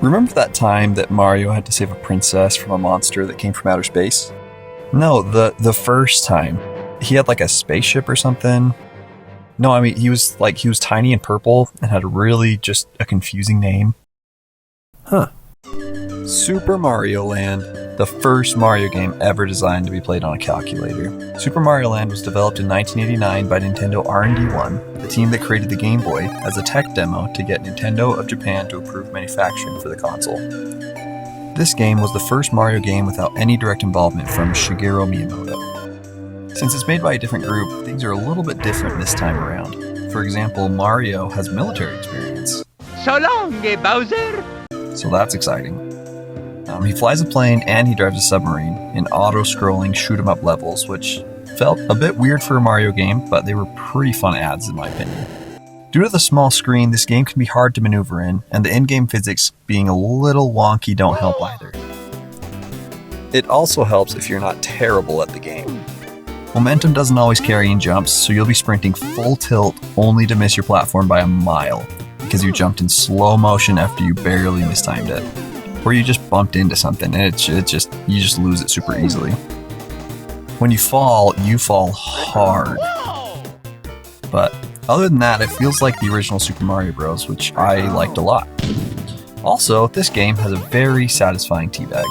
Remember that time that Mario had to save a princess from a monster that came from outer space? No, the first time. He had like a spaceship or something. No, I mean, he was tiny and purple and had just a confusing name. Huh. Super Mario Land, the first Mario game ever designed to be played on a calculator. Super Mario Land was developed in 1989 by Nintendo R&D 1, the team that created the Game Boy, as a tech demo to get Nintendo of Japan to approve manufacturing for the console. This game was the first Mario game without any direct involvement from Shigeru Miyamoto. Since it's made by a different group, things are a little bit different this time around. For example, Mario has military experience. So long, Bowser! So that's exciting. He flies a plane and he drives a submarine in auto-scrolling shoot-'em-up levels, which felt a bit weird for a Mario game, but they were pretty fun ads in my opinion. Due to the small screen, this game can be hard to maneuver in, and the in-game physics being a little wonky don't help either. It also helps if you're not terrible at the game. Momentum doesn't always carry in jumps, so you'll be sprinting full tilt only to miss your platform by a mile, because you jumped in slow motion after you barely mistimed it. Or you just bumped into something and you just lose it super easily. When you fall hard. But other than that, it feels like the original Super Mario Bros., which I liked a lot. Also, this game has a very satisfying teabag.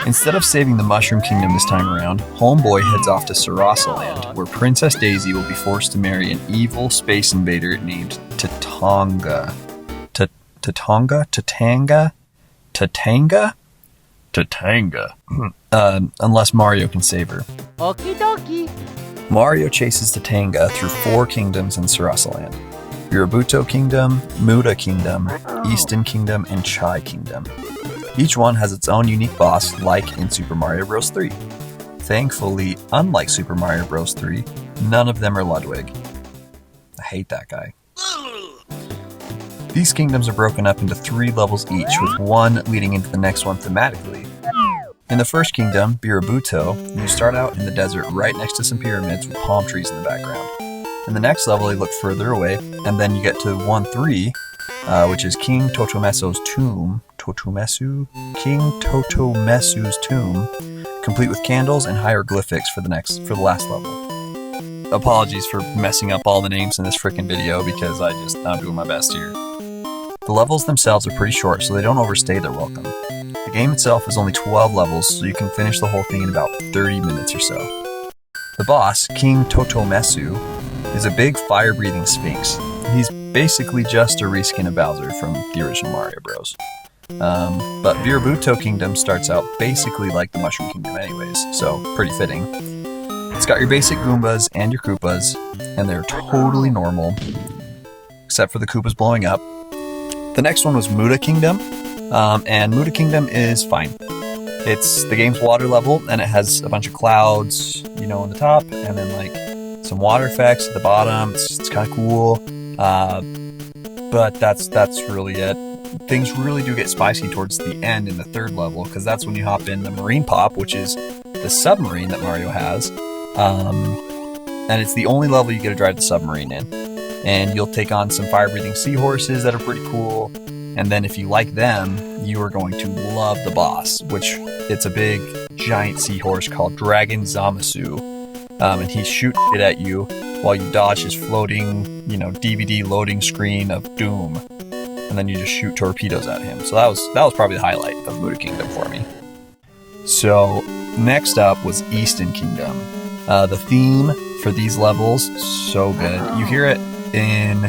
Instead of saving the Mushroom Kingdom this time around, Homeboy heads off to Sarasaland, where Princess Daisy will be forced to marry an evil space invader named Tatanga. Tatanga? Unless Mario can save her. Okie dokie. Mario chases Tatanga through 4 kingdoms in Sarasaland. BIrabuto Kingdom, Muda Kingdom, Easton Kingdom, and Chai Kingdom. Each one has its own unique boss, like in Super Mario Bros. 3. Thankfully, unlike Super Mario Bros. 3, none of them are Ludwig. I hate that guy. These kingdoms are broken up into 3 levels each, with one leading into the next one thematically. In the first kingdom, BIrabuto, you start out in the desert right next to some pyramids with palm trees in the background. In the next level, you look further away, and then you get to 1-3, which is King Totomesu's tomb, King Totomesu's tomb, complete with candles and hieroglyphics for the last level. Apologies for messing up all the names in this frickin' video because I'm doing my best here. The levels themselves are pretty short, so they don't overstay their welcome. The game itself is only 12 levels, so you can finish the whole thing in about 30 minutes or so. The boss, King Totomesu, is a big fire-breathing sphinx. He's basically just a reskin of Bowser from the original Mario Bros. But BIrabuto Kingdom starts out basically like the Mushroom Kingdom anyways, so pretty fitting. It's got your basic Goombas and your Koopas, and they're totally normal, except for the Koopas blowing up. The next one was Muda Kingdom, and Muda Kingdom is fine. It's the game's water level, and it has a bunch of clouds, on the top, and then like some water effects at the bottom. It's kind of cool, but that's really it. Things really do get spicy towards the end in the 3rd level, because that's when you hop in the Marine Pop, which is the submarine that Mario has, and it's the only level you get to drive the submarine in. And you'll take on some fire-breathing seahorses that are pretty cool. And then if you like them, you are going to love the boss, which it's a big, giant seahorse called Dragon Zamasu. And he shoots it at you while you dodge his floating, DVD loading screen of doom. And then you just shoot torpedoes at him. So that was probably the highlight of Muda Kingdom for me. So next up was Easton Kingdom. The theme for these levels, so good. You hear it in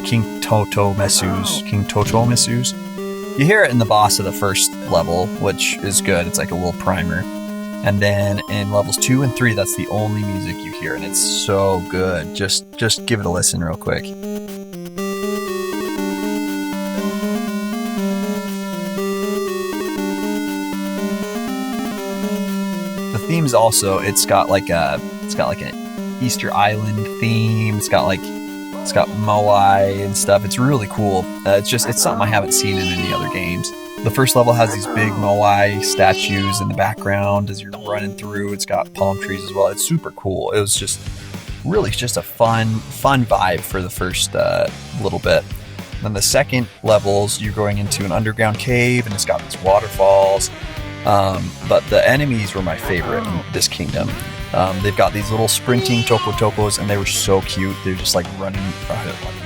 King Totomesu's. You hear it in the boss of the first level, which is good. It's like a little primer. And then in levels 2 and 3, that's the only music you hear, and it's so good. Just give it a listen real quick. The theme's also, it's got like an Easter Island theme. It's got Moai and stuff. It's really cool. It's something I haven't seen in any other games. The first level has these big Moai statues in the background as you're running through. It's got palm trees as well. It's super cool. It was just a fun vibe for the first little bit. Then the second levels, you're going into an underground cave, and it's got these waterfalls. But the enemies were my favorite in this kingdom. They've got these little sprinting tokos, and they were so cute. They're just like running,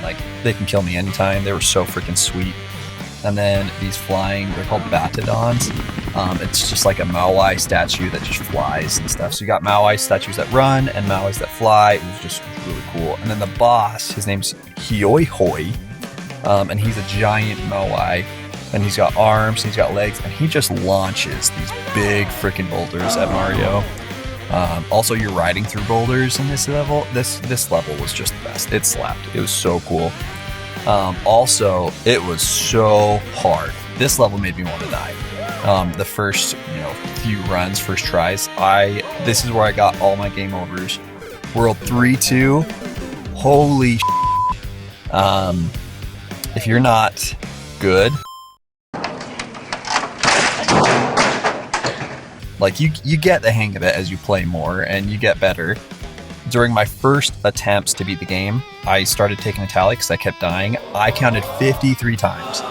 like they can kill me anytime. They were so freaking sweet. And then these flying, they're called batodons. It's just like a Maui statue that just flies and stuff. So you got Maui statues that run and Mauis that fly. It was just really cool. And then the boss, his name's Hioihoi, and he's a giant Maui. And he's got arms, and he's got legs, and he just launches these big freaking boulders at Mario. Also, you're riding through boulders in this level. This level was just the best. It slapped. It was so cool. Also, it was so hard. This level made me want to die. The first, few runs, first tries, this is where I got all my game overs. World 3-2. Holy shit. If you're not good, like you get the hang of it as you play more and you get better. During my first attempts to beat the game, I started taking a tally because I kept dying. I counted 53 times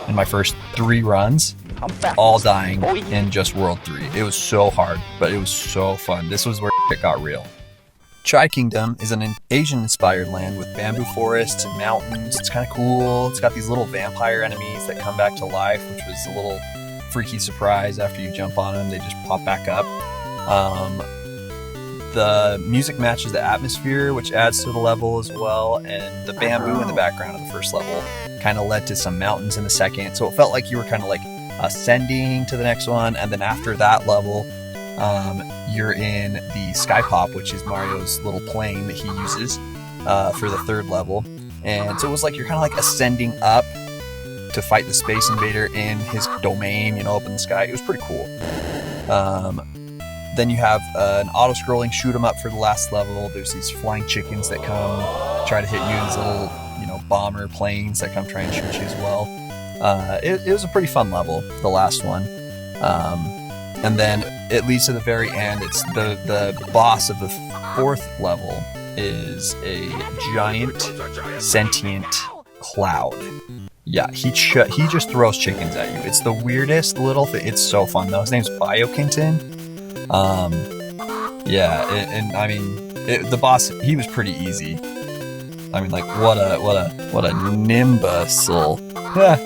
in my first 3 runs, all dying in just World 3. It was so hard, but it was so fun. This was where it got real. Chai Kingdom is an Asian-inspired land with bamboo forests and mountains. It's kind of cool. It's got these little vampire enemies that come back to life, which was a little freaky surprise. After you jump on them, they just pop back up. The music matches the atmosphere, which adds to the level as well, and the bamboo in the background of the first level kind of led to some mountains in the second, so it felt like you were kind of like ascending to the next one. And then after that level, you're in the Sky Pop, which is Mario's little plane that he uses for the third level, and so it was like you're kind of like ascending up to fight the Space Invader in his domain, up in the sky. It was pretty cool. Then you have an auto-scrolling shoot 'em up for the last level. There's these flying chickens that come try to hit you, these little, bomber planes that come try and shoot you as well. It was a pretty fun level, the last one. And then it leads to the very end. It's the boss of the 4th level is a giant sentient cloud. Yeah, he just throws chickens at you. It's the weirdest little thing. It's so fun though. His name's BioKington. The boss, he was pretty easy. I mean, like, what a nimbusle. Yeah.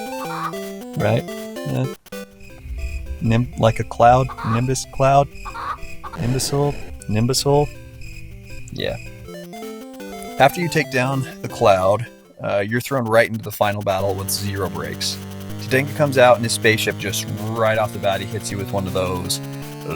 Right? Yeah. Like a cloud, nimbus cloud, nimbusle. Yeah. After you take down the cloud, you're thrown right into the final battle with 0 breaks. Tatanga comes out in his spaceship just right off the bat. He hits you with one of those,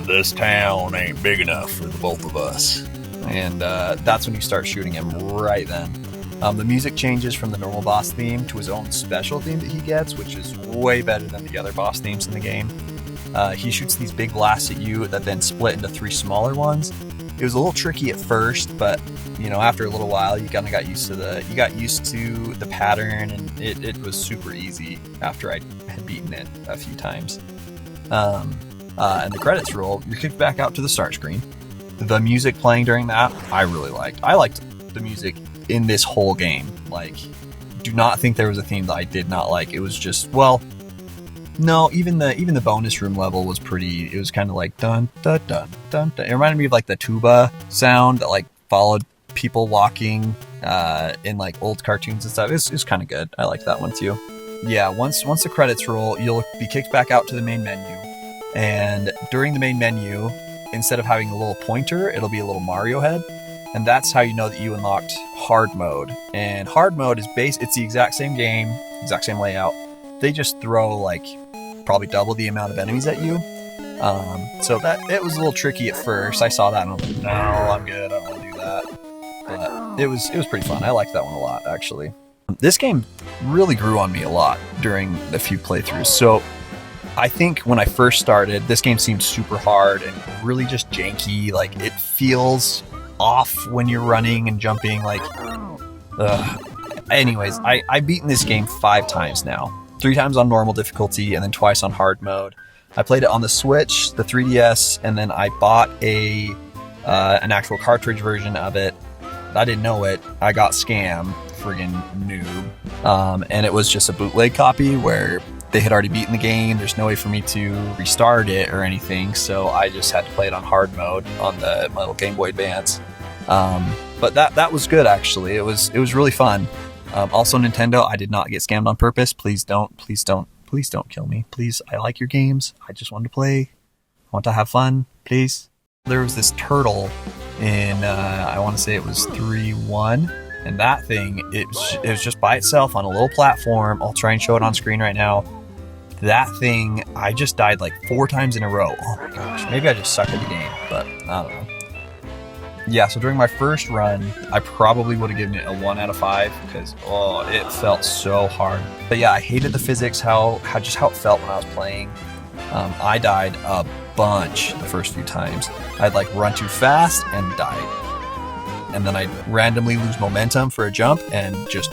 "This town ain't big enough for the both of us." And that's when you start shooting him right then. The music changes from the normal boss theme to his own special theme that he gets, which is way better than the other boss themes in the game. He shoots these big blasts at you that then split into 3 smaller ones. It was a little tricky at first, but after a little while, you kind of got used to the pattern, and it was super easy after I had beaten it a few times. And the credits roll, you're kicked back out to the start screen. The music playing during that, I really liked. I liked the music in this whole game. Like, do not think there was a theme that I did not like. It was just, no, even the bonus room level was pretty. It was kind of like dun dun dun dun dun. It reminded me of like the tuba sound that like followed people walking in like old cartoons and stuff. It's kind of good. I like that one too. Yeah, once the credits roll, you'll be kicked back out to the main menu, and during the main menu, instead of having a little pointer, it'll be a little Mario head, and that's how you know that you unlocked hard mode. And hard mode is it's the exact same game, exact same layout. They just throw like probably double the amount of enemies at you. So that it was a little tricky at first. I saw that and I was like, no, I'm good. I don't want to do that. But it was pretty fun. I liked that one a lot, actually. This game really grew on me a lot during the few playthroughs. So I think when I first started, this game seemed super hard and really just janky. Like, it feels off when you're running and jumping. Like, anyways, I've beaten this game 5 times now. 3 times on normal difficulty and then twice on hard mode. I played it on the Switch, the 3DS, and then I bought an actual cartridge version of it. I didn't know it. I got scammed, friggin' noob. And it was just a bootleg copy where they had already beaten the game. There's no way for me to restart it or anything, so I just had to play it on hard mode on my little Game Boy Advance. But that was good, actually. It was really fun. Also, Nintendo, I did not get scammed on purpose. Please don't kill me. Please, I like your games. I just wanted to play. I want to have fun. Please. There was this turtle in, I want to say it was 3-1. And that thing, it was just by itself on a little platform. I'll try and show it on screen right now. That thing, I just died like 4 times in a row. Oh my gosh. Maybe I just suck at the game, but I don't know. Yeah, so during my first run, I probably would have given it a 1 out of 5 because, it felt so hard. But yeah, I hated the physics, how it felt when I was playing. I died a bunch the first few times. I'd like run too fast and die. And then I'd randomly lose momentum for a jump and just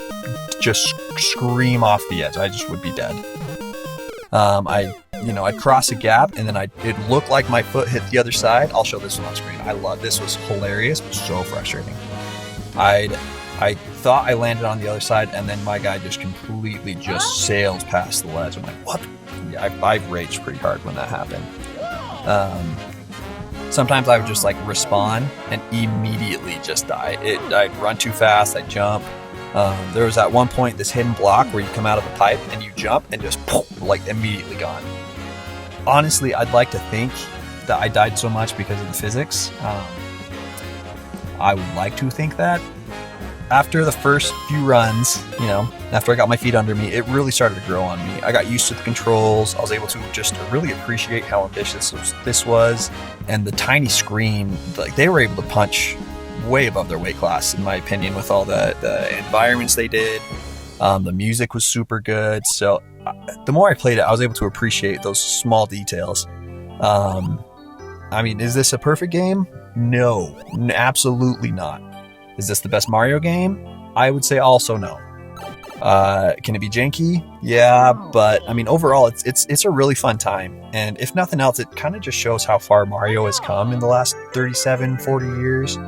scream off the edge. I just would be dead. I'd cross a gap and then it looked like my foot hit the other side. I'll show this one on screen. I love this. Was hilarious, but so frustrating. I thought I landed on the other side and then my guy just completely just sails past the ledge. I'm like, what? Yeah, I raged pretty hard when that happened. Sometimes I would just like respawn and immediately just die. I'd run too fast, I'd jump. There was at one point this hidden block where you come out of the pipe and you jump and just like immediately gone. Honestly, I'd like to think that I died so much because of the physics. I would like to think that. After the first few runs, after I got my feet under me, it really started to grow on me. I got used to the controls. I was able to just really appreciate how ambitious this was. And the tiny screen, like they were able to punch way above their weight class, in my opinion, with all the environments they did. The music was super good. So the more I played it, I was able to appreciate those small details. Is this a perfect game? No, absolutely not. Is this the best Mario game? I would say also no. Can it be janky? Yeah, but overall, it's a really fun time. And if nothing else, it kind of just shows how far Mario has come in the last 37, 40 years.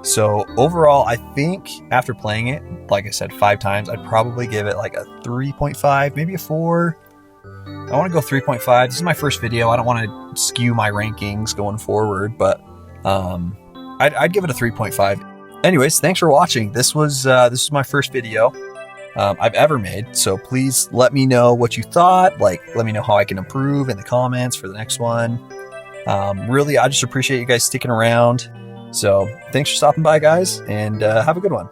So overall, I think after playing it, like I said, 5 times, I'd probably give it like a 3.5, maybe a 4. I want to go 3.5. This is my first video. I don't want to skew my rankings going forward, but I'd give it a 3.5. Anyways, thanks for watching. This was my first video I've ever made. So please let me know what you thought. Like, let me know how I can improve in the comments for the next one. Really, I just appreciate you guys sticking around. So thanks for stopping by, guys, and have a good one.